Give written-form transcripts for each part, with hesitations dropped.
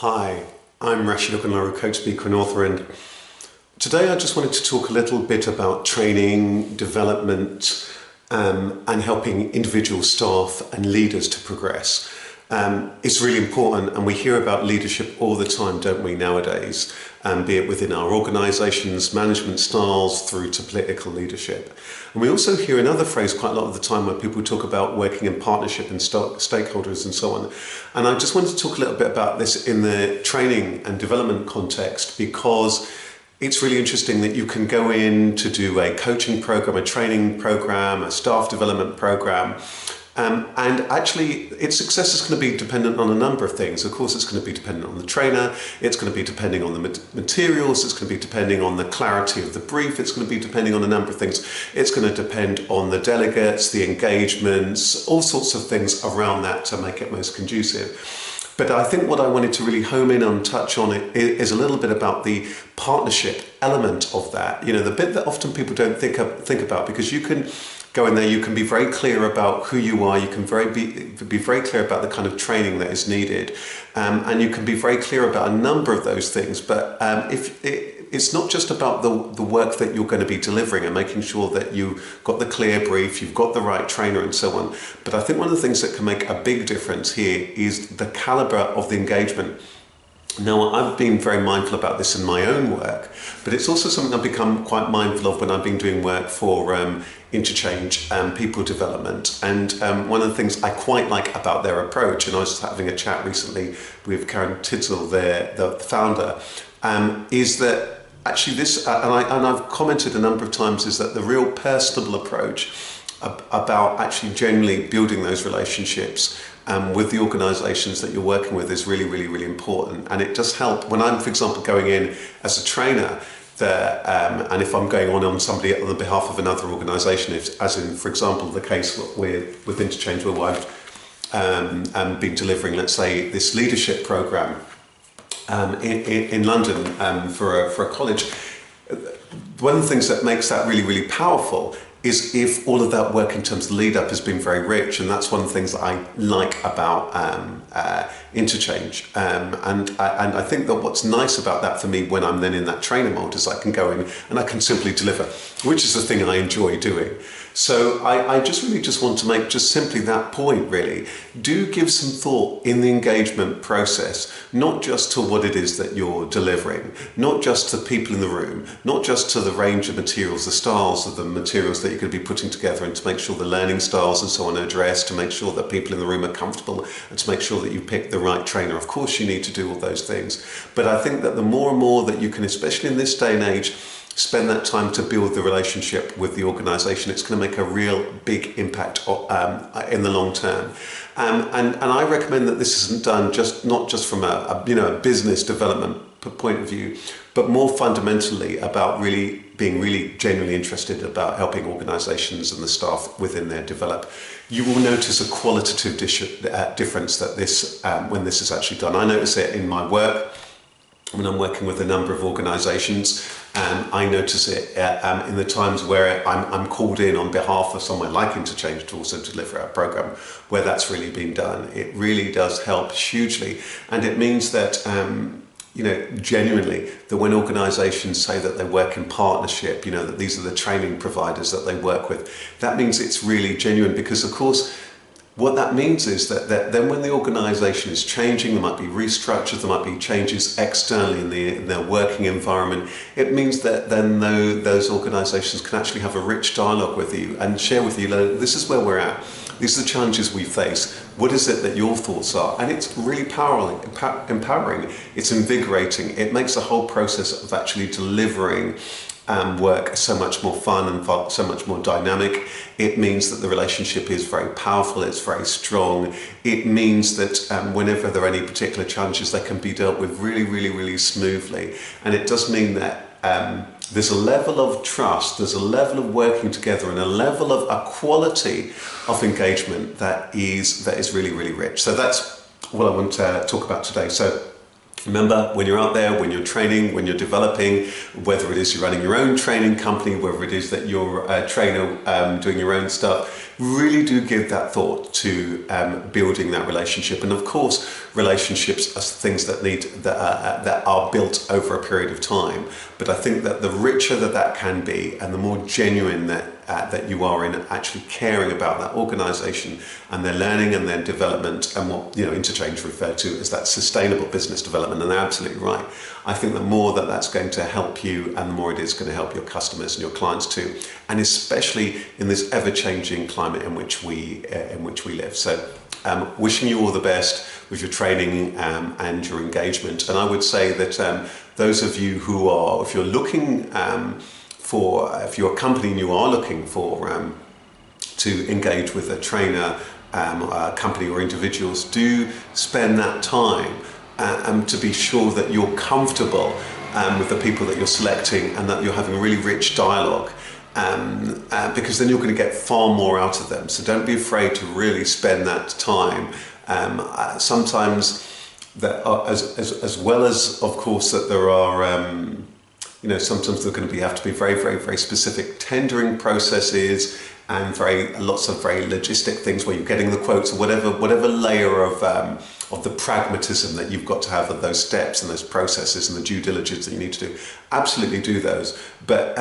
Hi, I'm Rashid Okunlaru, coach, speaker and author, and today I just wanted to talk a little bit about training, development and helping individual staff and leaders to progress. It's really important, and we hear about leadership all the time, don't we, nowadays, be it within our organisations, management styles, through to political leadership. And we also hear another phrase quite a lot of the time where people talk about working in partnership and stakeholders and so on. And I just wanted to talk a little bit about this in the training and development context, because it's really interesting that you can go in to do a coaching program, a training program, a staff development program, and actually its success is going to be dependent on a number of things. Of course, it's going to be dependent on the trainer, it's going to be depending on the materials, it's going to be depending on the clarity of the brief, it's going to be depending on a number of things. It's going to depend on the delegates, the engagements, all sorts of things around that to make it most conducive. But I think what I wanted to really home in on, touch on it, is a little bit about the partnership element of that. You know, the bit that often people don't think about, because you can go in there, you can be very clear about who you are, you can be very clear about the kind of training that is needed, and you can be very clear about a number of those things. But it's not just about the work that you're going to be delivering and making sure that you've got the clear brief, you've got the right trainer and so on. But I think one of the things that can make a big difference here is the calibre of the engagement. Now, I've been very mindful about this in my own work, but it's also something I've become quite mindful of when I've been doing work for InterCHANGE and people development. And one of the things I quite like about their approach, and I was having a chat recently with Karen Tidzel, the founder, is that actually this, and I've commented a number of times, is that the real personable approach about actually genuinely building those relationships with the organisations that you're working with is really, really, really important. And it does help when I'm, for example, going in as a trainer there, and if I'm going on somebody on the behalf of another organisation, as in, for example, the case with InterCHANGE, where I've been delivering, let's say, this leadership programme in London for a college. One of the things that makes that really, really powerful is if all of that work in terms of lead up has been very rich, and that's one of the things that I like about InterCHANGE. And I think that what's nice about that for me when I'm then in that trainer mode is I can go in and I can simply deliver, which is the thing I enjoy doing. So I just really just want to make just simply that point, really. Do give some thought in the engagement process, not just to what it is that you're delivering, not just to people in the room, not just to the range of materials, the styles of the materials that you're going to be putting together, and to make sure the learning styles and so on are addressed, to make sure that people in the room are comfortable, and to make sure that you pick the right trainer. Of course you need to do all those things, but I think that the more and more that you can, especially in this day and age, spend that time to build the relationship with the organisation, it's going to make a real big impact in the long term. And I recommend that this isn't done not just from a business development point of view, but more fundamentally about really being really genuinely interested about helping organisations and the staff within there develop. You will notice a qualitative difference that when this is actually done. I notice it in my work when I'm working with a number of organisations. I notice it in the times where I'm called in on behalf of somewhere like InterCHANGE to also deliver a programme where that's really been done. It really does help hugely, and it means that genuinely, that when organisations say that they work in partnership, that these are the training providers that they work with, that means it's really genuine, because of course what that means is that then when the organisation is changing, there might be restructures, there might be changes externally in their working environment. It means that then those organisations can actually have a rich dialogue with you and share with you, this is where we're at, these are the challenges we face, what is it that your thoughts are? And it's really empowering, it's invigorating, it makes the whole process of actually delivering work so much more fun and so much more dynamic. It means that the relationship is very powerful, it's very strong. It means that whenever there are any particular challenges, they can be dealt with really, really, really smoothly. And it does mean that there's a level of trust, there's a level of working together, and a level of a quality of engagement that is really, really rich. So that's what I want to talk about today. So Remember, when you're out there, when you're training, when you're developing, whether it is you're running your own training company, whether it is that you're a trainer doing your own stuff, really do give that thought to building that relationship. And of course, relationships are things that are built over a period of time. But I think that the richer that can be, and the more genuine that you are in actually caring about that organisation and their learning and their development, and what InterCHANGE referred to as that sustainable business development, and they're absolutely right. I think the more that's going to help you, and the more it is going to help your customers and your clients too, and especially in this ever-changing climate in which we live. So wishing you all the best with your training and your engagement. And I would say that those of you who are, if you're looking if you're a company and you are looking for to engage with a trainer, a company or individuals, do spend that time to be sure that you're comfortable with the people that you're selecting, and that you're having a really rich dialogue, because then you're going to get far more out of them. So don't be afraid to really spend that time. Sometimes that as well as, of course, that there are sometimes there are going to have to be very, very, very specific tendering processes and lots of very logistic things where you're getting the quotes, or whatever layer of the pragmatism that you've got to have of those steps and those processes and the due diligence that you need to do. Absolutely do those, but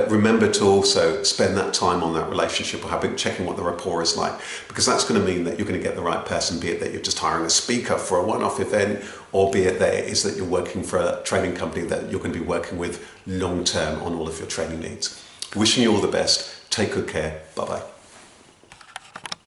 remember to also spend that time on that relationship, or checking what the rapport is like, because that's going to mean that you're going to get the right person, be it that you're just hiring a speaker for a one-off event, or be it that it is that you're working for a training company that you're going to be working with long-term on all of your training needs. Wishing you all the best. Take good care. Bye-bye.